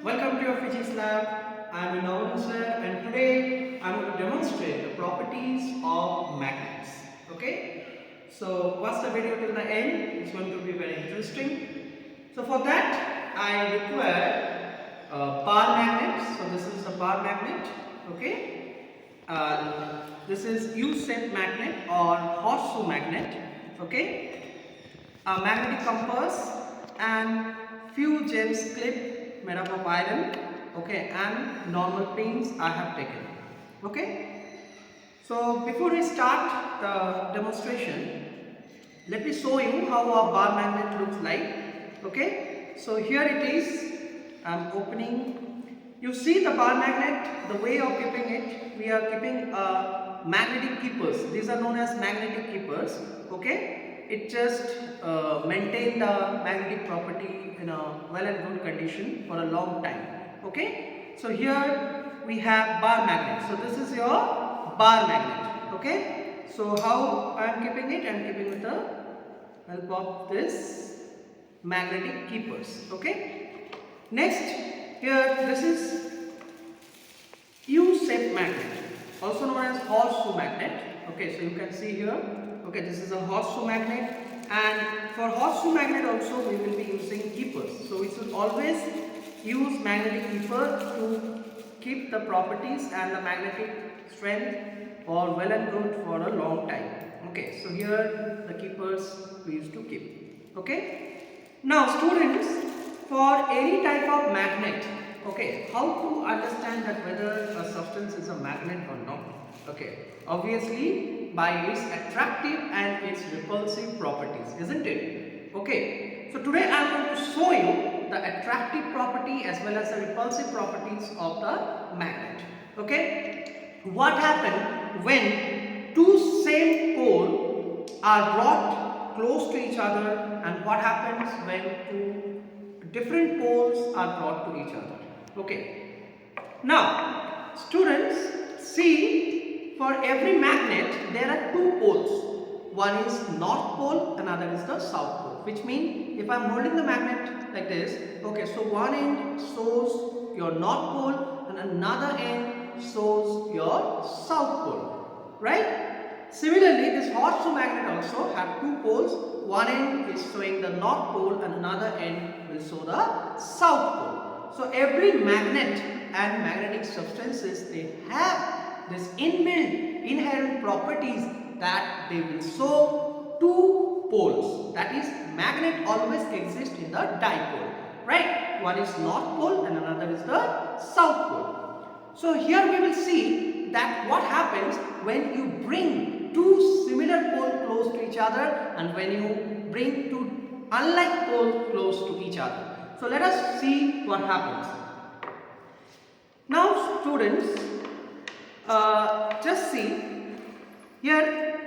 Welcome to your physics lab. I am Navin sir and today I am going to demonstrate the properties of magnets. Okay? So watch the video till the end. It's going to be very interesting. So for that I require a bar magnet. So this is a bar magnet. Okay? This is U-shaped magnet or horseshoe magnet. Okay? A magnetic compass and few gems clip made up of iron, okay, and normal pins I have taken. Okay, so before we start the demonstration, let me show you how a bar magnet looks like. Okay, so here it is. I'm opening. You see the bar magnet, the way of keeping it, we are keeping magnetic keepers. These are known as magnetic keepers. Okay, it just maintain the magnetic property in a well and good condition for a long time. Okay, so here we have bar magnet. So this is your bar magnet. Okay, so how I am keeping it? I am keeping with the help of this magnetic keepers. Okay, next here this is U-shaped magnet, also known as horseshoe magnet. Okay, so you can see here. Okay, this is a horseshoe magnet, and for horseshoe magnet also we will be using keepers. So we should always use magnetic keeper to keep the properties and the magnetic strength for well and good for a long time. Okay, so here the keepers we used to keep. Okay, now students, for any type of magnet, okay, how to understand that whether a substance is a magnet or not? Okay, obviously by its attractive and its repulsive properties, isn't it? Okay, so today I am going to show you the attractive property as well as the repulsive properties of the magnet. Okay, what happens when two same poles are brought close to each other, and what happens when two different poles are brought to each other? Okay, now students, see, for every magnet there are two poles. One is north pole, another is the south pole, which means if I am holding the magnet like this, okay, so one end shows your north pole and another end shows your south pole, right? Similarly, this horseshoe magnet also have two poles. One end is showing the north pole and another end will show the south pole. So every magnet and magnetic substances, they have this inbuilt inherent properties that they will show two poles. That is, magnet always exists in the dipole, right? One is north pole and another is the south pole. So here we will see that what happens when you bring two similar poles close to each other and when you bring two unlike poles close to each other. So let us see what happens. Now students, just see here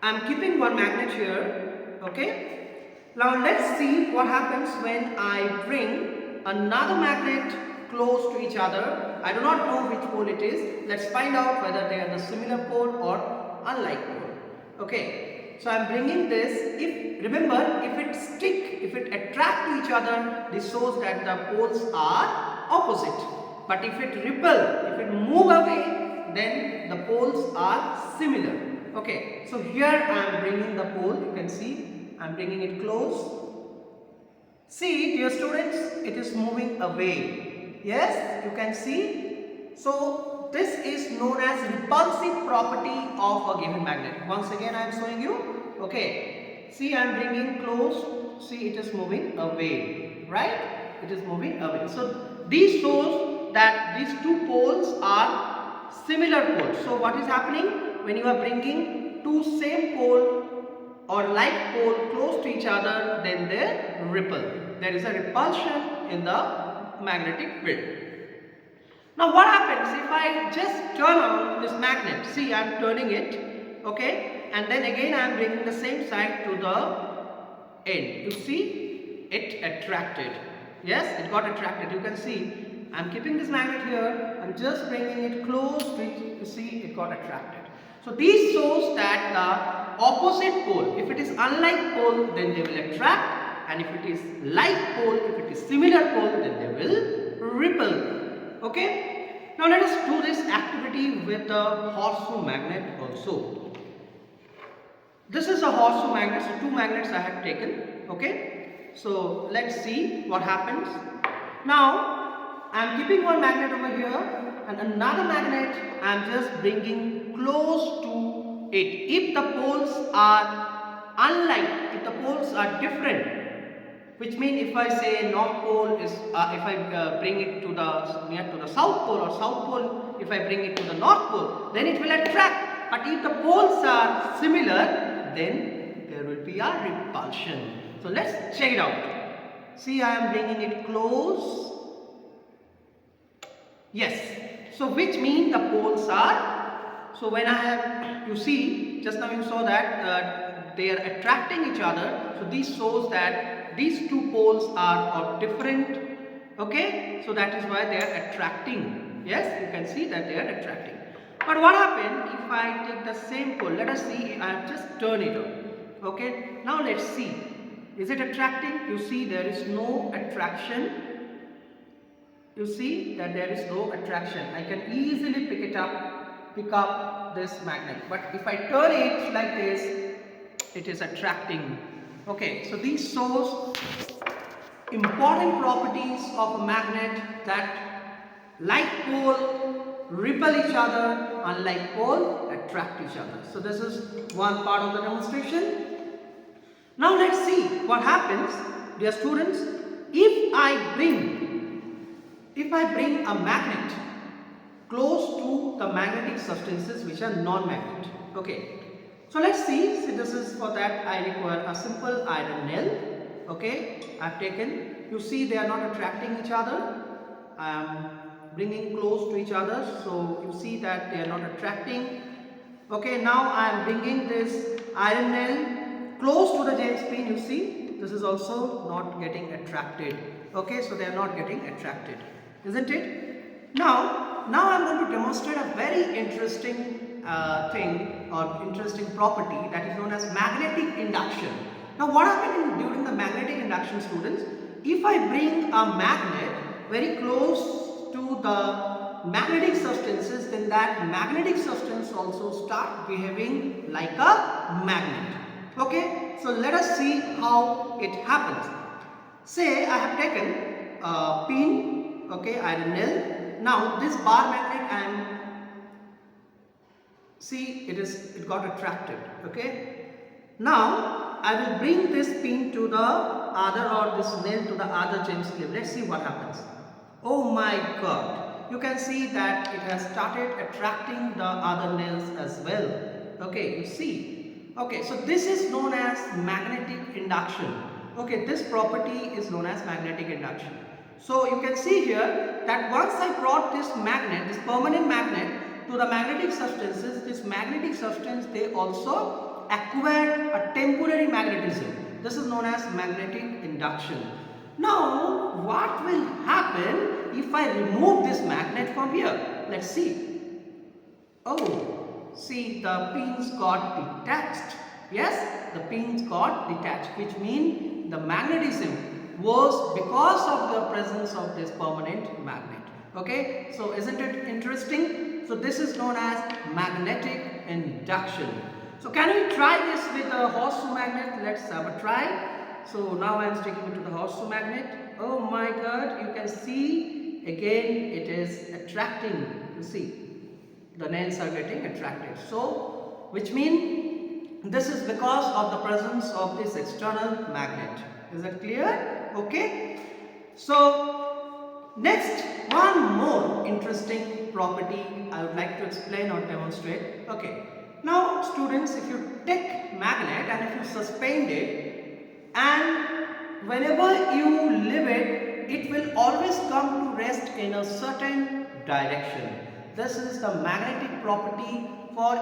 I am keeping one magnet here. Okay, now let's see what happens when I bring another magnet close to each other. I do not know which pole it is. Let's find out whether they are the similar pole or unlike pole. Okay, so I am bringing this. If remember, if it stick, if it attract to each other, this shows that the poles are opposite. But if it repel, if it move away, then the poles are similar. Okay, so here I am bringing the pole. You can see I am bringing it close. See, dear students, it is moving away. Yes, you can see. So this is known as repulsive property of a given magnet. Once again I am showing you. Okay, see, I am bringing close. See, it is moving away, right? It is moving away. So this shows that these two poles are similar poles. So what is happening when you are bringing two same pole or like pole close to each other? Then they repel. There is a repulsion in the magnetic field. Now what happens if I just turn on this magnet? See, I am turning it, okay, and then again I am bringing the same side to the end. You see, it attracted. Yes, it got attracted. You can see I am keeping this magnet here. I am just bringing it close to it. You see, it got attracted. So this shows that the opposite pole, if it is unlike pole, then they will attract, and if it is like pole, if it is similar pole, then they will repel. Okay. Now let us do this activity with the horseshoe magnet also. This is a horseshoe magnet, so two magnets I have taken. Okay. So let's see what happens. Now I am keeping one magnet over here and another magnet I am just bringing close to it. If the poles are unlike, if the poles are different, which means if I say north pole is, if I bring it to the near to the south pole, or south pole if I bring it to the north pole, then it will attract. But if the poles are similar, then there will be a repulsion. So let's check it out. See, I am bringing it close. Yes. So which means the poles are, so when I have, you see, just now you saw that they are attracting each other. So this shows that these two poles are of different, okay, so that is why they are attracting. Yes, you can see that they are attracting. But what happens if I take the same pole? Let us see, I have just turned it on. Okay, now let's see, is it attracting? You see there is no attraction. You see that there is no attraction. I can easily pick up this magnet. But if I turn it like this, it is attracting. Okay, so these shows important properties of a magnet, that like pole repel each other, unlike pole attract each other. So this is one part of the demonstration. Now let's see what happens, dear students, if I bring a magnet close to the magnetic substances which are non-magnet. Okay, so let's see. So this is, for that I require a simple iron nail. Okay, I have taken. You see they are not attracting each other. I am bringing close to each other, so you see that they are not attracting. Okay, now I am bringing this iron nail close to the James pin. You see this is also not getting attracted. Okay, so they are not getting attracted, isn't it? Now I am going to demonstrate a very interesting thing, or interesting property, that is known as magnetic induction. Now what happens during the magnetic induction, students? If I bring a magnet very close to the magnetic substances, then that magnetic substance also start behaving like a magnet. Okay, so let us see how it happens. Say I have taken a pin, okay, iron nail. Now this bar magnet, it got attracted. Okay, now I will bring this pin to the other, or this nail to the other James clip. Let's see what happens. Oh my God, you can see that it has started attracting the other nails as well. Okay, you see. Okay, so this is known as magnetic induction. Okay, this property is known as magnetic induction. So you can see here that once I brought this magnet, this permanent magnet, to the magnetic substances, this magnetic substance, they also acquired a temporary magnetism. This is known as magnetic induction. Now what will happen if I remove this magnet from here? Let's see. Oh, see, the pins got detached. Yes, the pins got detached, which means the magnetism was because of the presence of this permanent magnet. Okay, so isn't it interesting? So this is known as magnetic induction. So can we try this with a horseshoe magnet? Let's have a try. So now I am sticking it to the horseshoe magnet. Oh my God, you can see again it is attracting. You see, the nails are getting attracted. So which means this is because of the presence of this external magnet. Is that clear? Okay. So next, one more interesting property I would like to explain or demonstrate. Okay. Now students, if you take magnet and if you suspend it, and whenever you leave it, it will always come to rest in a certain direction. This is the magnetic property for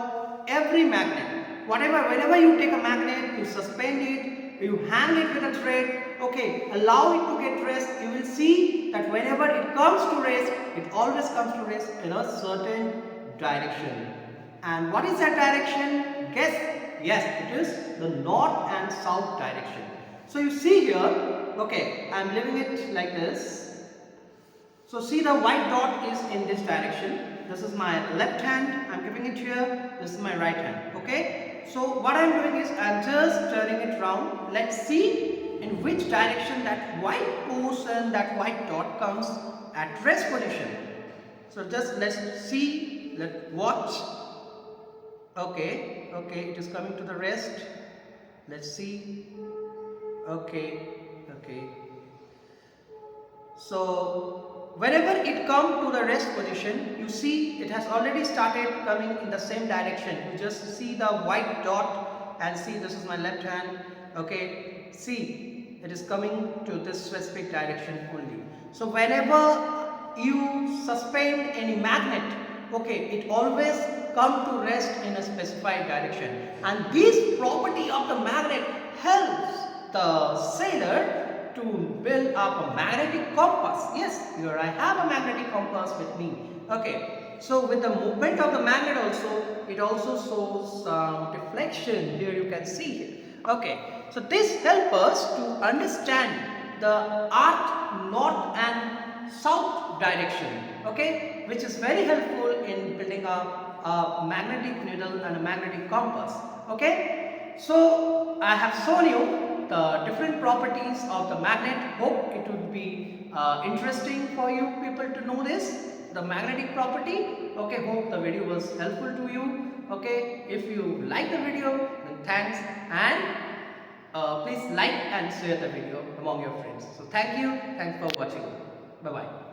every magnet. Whenever you take a magnet, you suspend it, you hang it with a thread, okay, allow it to get rest, you will see that whenever it comes to rest, it always comes to rest in a certain direction. And what is that direction? Guess. Yes, it is the north and south direction. So you see here, okay, I am leaving it like this. So see, the white dot is in this direction. This is my left hand, I am giving it here. This is my right hand. Okay. So what I am doing is I am just turning it round. Let's see in which direction that white portion, that white dot comes at rest position. So just let's see, let's watch. Okay, okay, it is coming to the rest. Let's see. Okay, okay. So whenever it comes to the rest position, you see it has already started coming in the same direction. You just see the white dot and see this is my left hand. Okay, see it is coming to this specific direction only. So whenever you suspend any magnet, okay, it always come to rest in a specified direction, and this property of the magnet helps the sailor to build up a magnetic compass. Yes, here I have a magnetic compass with me. Okay, so with the movement of the magnet also, it also shows deflection. Here you can see it. Okay, so this helps us to understand the earth north and south direction, okay, which is very helpful in building up a magnetic needle and a magnetic compass. Okay, so I have shown you the different properties of the magnet. Hope it would be interesting for you people to know this, the magnetic property. Okay, hope the video was helpful to you. Okay, if you like the video, then thanks, and please like and share the video among your friends. So thank you, thanks for watching. Bye bye.